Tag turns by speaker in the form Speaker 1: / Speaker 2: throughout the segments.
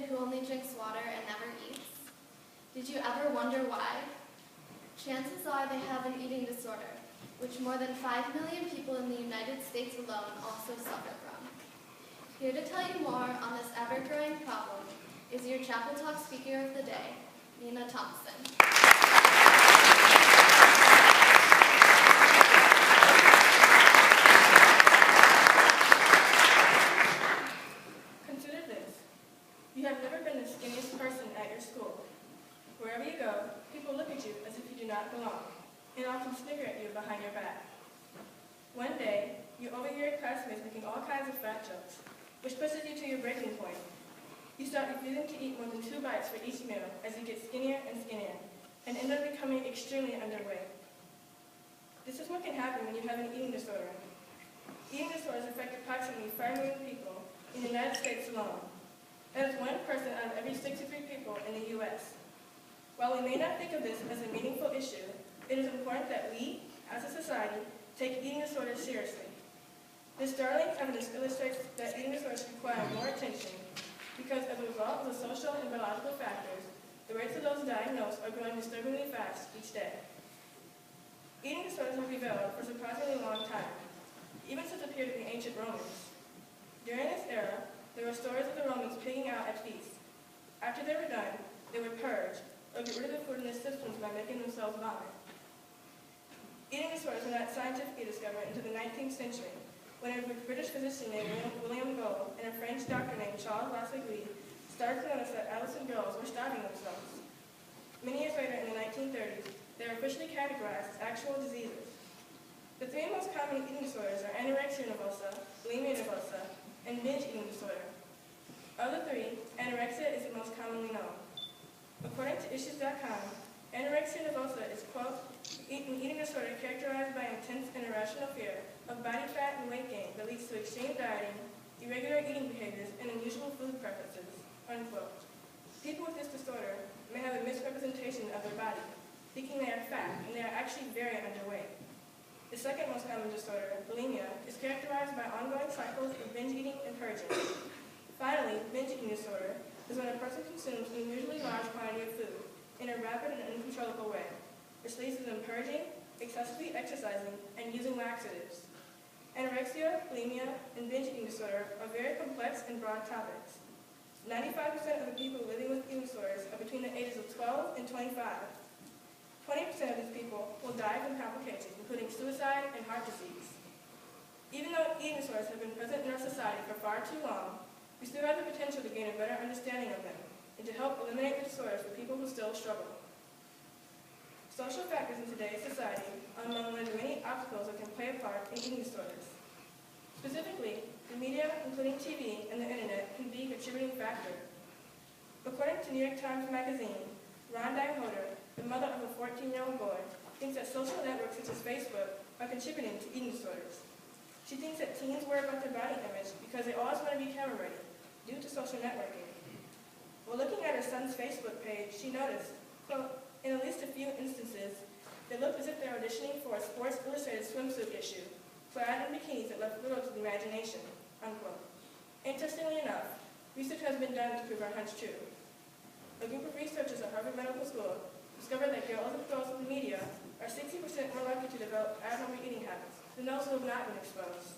Speaker 1: kid who only drinks water and never eats? Did you ever wonder why? Chances are they have an eating disorder, which more than 5 million people in the United States alone also suffer from. Here to tell you more on this ever-growing problem is your Chapel Talk speaker of the day, Nina Thompson.
Speaker 2: Consider this. You have never been the skinniest person at your school. Wherever you go, people look at you as if you do not belong, and often snicker at you behind your back. One day, you overhear your classmates making all kinds of fat jokes, which pushes you to your breaking point. You start refusing to eat more than 2 bites for each meal as you get skinnier and skinnier, and end up becoming extremely underweight. This is what can happen when you have an eating disorder. Eating disorders affect approximately 5 million people in the United States alone. That is 1 person out of every 63 people in the U.S. While we may not think of this as a meaningful issue, it is important that we, as a society, take eating disorders seriously. This startling evidence illustrates that eating disorders require more attention because as a result of the social and biological factors, the rates of those diagnosed are growing disturbingly fast each day. Eating disorders have developed for a surprisingly long time, even since it appeared in the ancient Romans. During this era, there were stories of the Romans pigging out at feasts. After they were done, they would purge, or get rid of the food in their systems by making themselves vomit. Eating disorders were not scientifically discovered until the 19th century, when a British physician named William Gould and a French doctor named Charles Lassagne started to notice that adolescent girls were starving themselves. Many years later, in the 1930s, they were officially categorized as actual diseases. The 3 most common eating disorders are anorexia nervosa, bulimia nervosa, and binge eating disorder. Of the 3, anorexia is the most commonly known. According to Issues.com, anorexia nervosa is, quote, an eating disorder characterized by intense and irrational fear of body fat and weight gain that leads to extreme dieting, irregular eating behaviors, and unusual food preferences, unquote. People with this disorder may have a misrepresentation of their body, thinking they are fat, and they are actually very underweight. The second most common disorder, bulimia, is characterized by ongoing cycles of binge eating and purging. Finally, binge eating disorder is when a person consumes an unusually large quantity of food in a rapid and uncontrollable way, which leads to them purging, excessively exercising, and using laxatives. Anorexia, bulimia, and binge eating disorder are very complex and broad topics. 95% of the people living with eating disorders are between the ages of 12 and 25. 20% of these people will die from complications, including suicide and heart disease. Even though eating disorders have been present in our society for far too long, we still have the potential to gain a better understanding of them and to help eliminate the disorders for people who still struggle. Social factors in today's society are among one of the many obstacles that can play a part in eating disorders. Specifically, the media, including TV and the internet, can be a contributing factor. According to New York Times Magazine, Rhonda Hodder, the mother of a 14-year-old boy, thinks that social networks such as Facebook are contributing to eating disorders. She thinks that teens worry about their body image because they always want to be camera ready, due to social networking. While looking at her son's Facebook page, she noticed, quote, in at least a few instances, they looked as if they were auditioning for a Sports Illustrated swimsuit issue, clad in bikinis that left little to the imagination, unquote. Interestingly enough, research has been done to prove our hunch true. A group of researchers at Harvard Medical School discovered that girls exposed to the media are 60% more likely to develop abnormal eating habits than those who have not been exposed.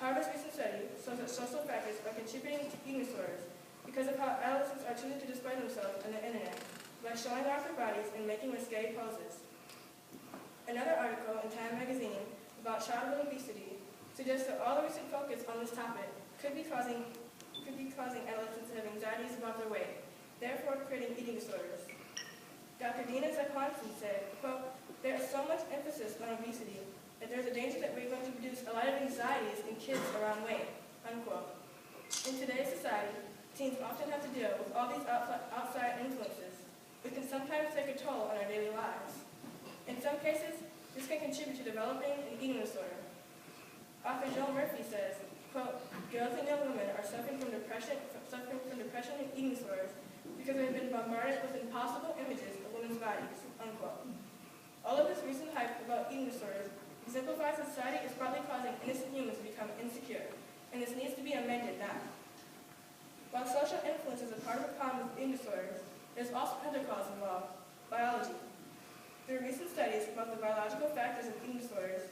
Speaker 2: Harvard's recent study shows that social factors are contributing to eating disorders because of how adolescents are choosing to display themselves on the internet by showing off their bodies and making risque poses. Another article in Time magazine about childhood obesity suggests that all the recent focus on this topic could be causing adolescents to have anxieties about their weight, therefore creating eating disorders. Dr. Dina Zakwanson said, quote, there is so much emphasis on obesity that there is a danger that we're going to produce a lot of anxieties in kids around weight, unquote. In today's society, teens often have to deal with all these outside influences, which can sometimes take a toll on our daily lives. In some cases, this can contribute to developing an eating disorder. Author Joel Murphy says, quote, girls and young women are suffering from depression and eating disorders because they've been bombarded with impossible images of women's bodies, unquote. All of this recent hype about eating disorders exemplifies that society is partly causing innocent humans to become insecure, and this needs to be amended now. While social influence is a the problem with eating disorders, there's also another cause involved, biology. Through recent studies about the biological factors of eating disorders,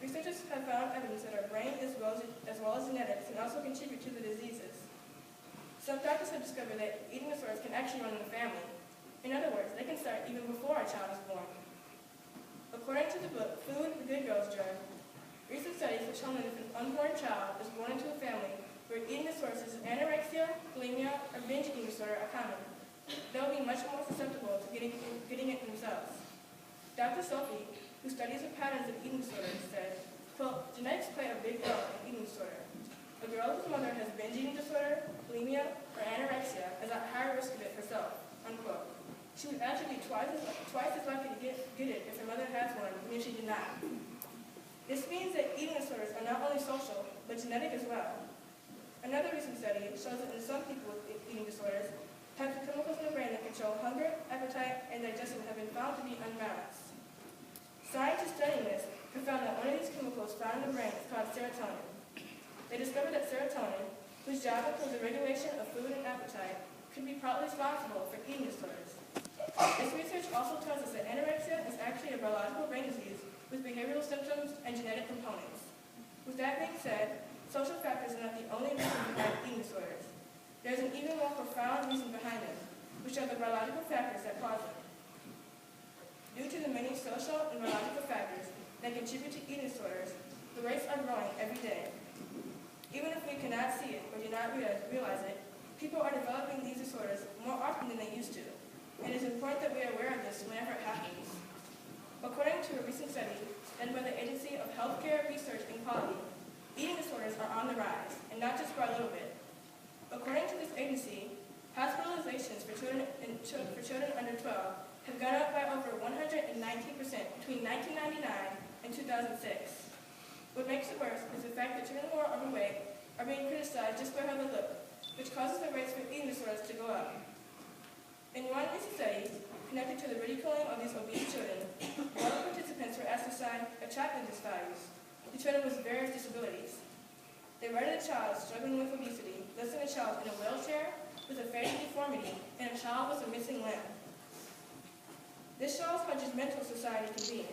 Speaker 2: researchers have found evidence that our brain, as well as genetics, can also contribute to the diseases. Some doctors have discovered that eating disorders can actually run in the family. In other words, they can start even before a child is born. According to the book, Food, the Good Girls Drug, recent studies have shown that if an unborn child is born into a family where eating disorders such as anorexia, bulimia, or binge eating disorder are common, they will be much more susceptible to getting it themselves. Dr. Sophie, who studies the patterns of eating disorders, said, quote, genetics play a big role in eating disorder. A girl whose mother has binge eating disorder, bulimia, or anorexia is at higher risk of it herself, unquote. She would actually be twice as likely to get it if her mother has one than if she did not. This means that eating disorders are not only social, but genetic as well. Another recent study shows that in some people with eating disorders, types of chemicals in the brain that control hunger, appetite, and digestion have been found to be unbalanced. Scientists studying this have found that one of these chemicals found in the brain is called serotonin. They discovered that serotonin, whose job includes the regulation of food and appetite, could be partly responsible for eating disorders. This research also tells us that anorexia is actually a biological brain disease with behavioral symptoms and genetic components. With that being said, social factors are not the only reason behind eating disorders. There is an even more profound reason behind them, which are the biological factors that cause them. Due to the many social and biological factors that contribute to eating disorders, the rates are growing every day. Even if we cannot see it or do not realize it, people are developing these disorders more often than they used to. And it is important that we are aware of this whenever it happens. According to a recent study done by the Agency of Healthcare Research and Quality, eating disorders are on the rise, and not just by a little bit. According to this agency, hospitalizations for children under 12 have gone up by over 119% between 1999 and 2006. What makes it worse is the fact that children who are overweight are being criticized just by how they look, which causes the rates for eating disorders to go up. In one recent study, connected to the ridiculing of these obese children, one of the participants were asked to sign attractiveness values. The children with various disabilities. They rated a child struggling with obesity, listing a child in a wheelchair with a fatal deformity, and a child with a missing limb. This shows how judgmental society can be,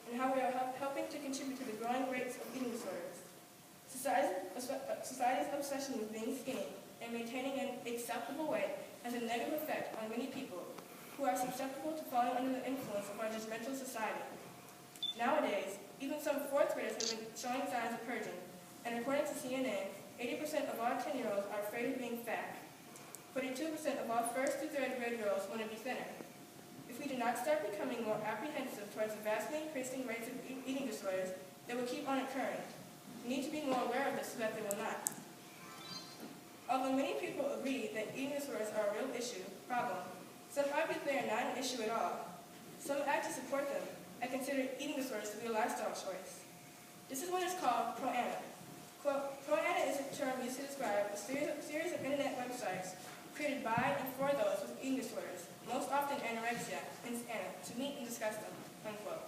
Speaker 2: and how we are helping to contribute to the growing rates of eating disorders. Society's obsession with being skinny and maintaining an acceptable weight has a negative effect on many people who are susceptible to falling under the influence of our judgmental society. Nowadays, even some fourth graders have been showing signs of purging, and according to CNN, 80% of all 10-year-olds are afraid of being fat. 42% of all first to third grade girls want to be thinner. If we do not start becoming more apprehensive towards the vastly increasing rates of eating disorders that will keep on occurring, we need to be more aware of this so that they will not. Although many people agree that eating disorders are a real problem, some argue that they are not an issue at all. Some actually support them and consider eating disorders to be a lifestyle choice. This is what is called pro-ana. Quote, pro-ana is a term used to describe a series of internet websites created by and for those with eating disorders, most often anorexia and to meet and discuss them, unquote.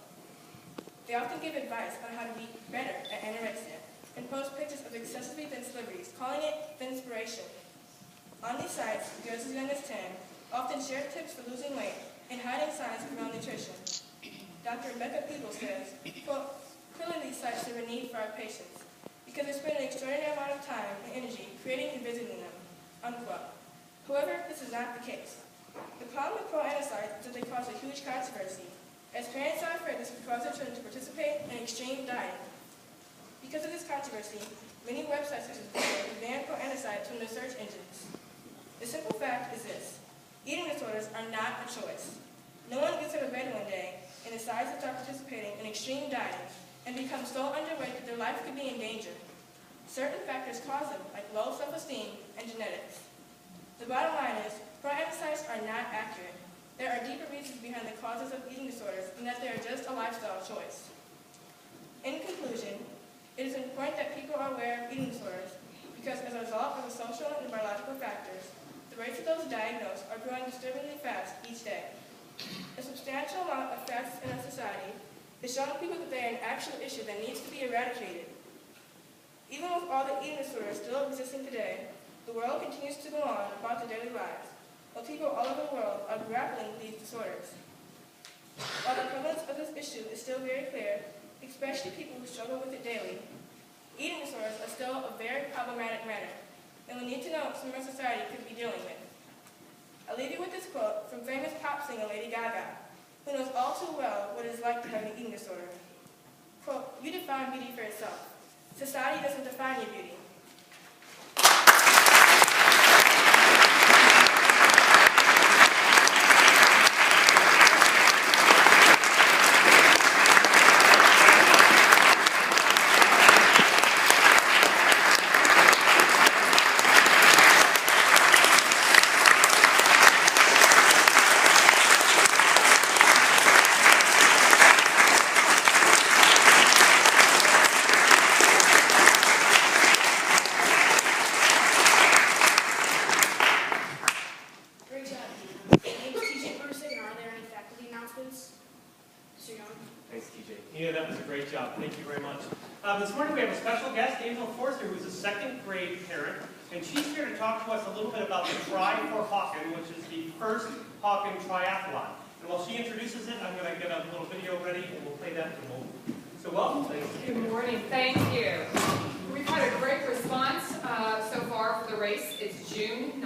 Speaker 2: They often give advice on how to be better at anorexia and post pictures of excessively thin celebrities, calling it thinspiration. On these sites, girls as young as 10 often share tips for losing weight and hiding signs of malnutrition. Dr. Rebecca Peebles says, quote, clearly these sites serve a need for our patients because they spend an extraordinary amount of time and energy creating and visiting them, unquote. However, this is not the case. The problem with pro-ana sites is that they cause a huge controversy, as parents are afraid this could cause their children to participate in extreme dieting. Because of this controversy, many websites such as Google have banned pro-ana sites from their search engines. The simple fact is this: eating disorders are not a choice. No one gets out of bed one day and decides to start participating in extreme dieting and become so underweight that their life could be in danger. Certain factors cause them, like low self-esteem and genetics. The bottom line is, pro-ana sites are not accurate. There are deeper reasons behind the causes of eating disorders and that they are just a lifestyle choice. In conclusion, it is important that people are aware of eating disorders because as a result of the social and biological factors, the rates of those diagnosed are growing disturbingly fast each day. A substantial amount of facts in our society is showing people that they are an actual issue that needs to be eradicated. Even with all the eating disorders still existing today, the world continues to go on about their daily lives. while people all over the world are grappling with these disorders. While the prevalence of this issue is still very clear, especially people who struggle with it daily, eating disorders are still a very problematic matter, and we need to know what some of our society could be dealing with. I'll leave you with this quote from famous pop singer Lady Gaga, who knows all too well what it is like to have an eating disorder. Quote, "You define beauty for yourself. Society doesn't define your beauty."
Speaker 3: Great job. My name is TJ Bursick, and are there any faculty announcements? Mr. Young?
Speaker 4: Thanks, TJ. Yeah, that was a great job. Thank you very much. This morning we have a special guest, Angela Forster, who's a second grade parent, and she's here to talk to us a little bit about the Try for Hawken, which is the first Hawken triathlon. And while she introduces it, I'm going to get a little video ready, and we'll play that in a moment. So welcome.
Speaker 5: Good morning. Thank you. We've had a great response so far for the race. It's June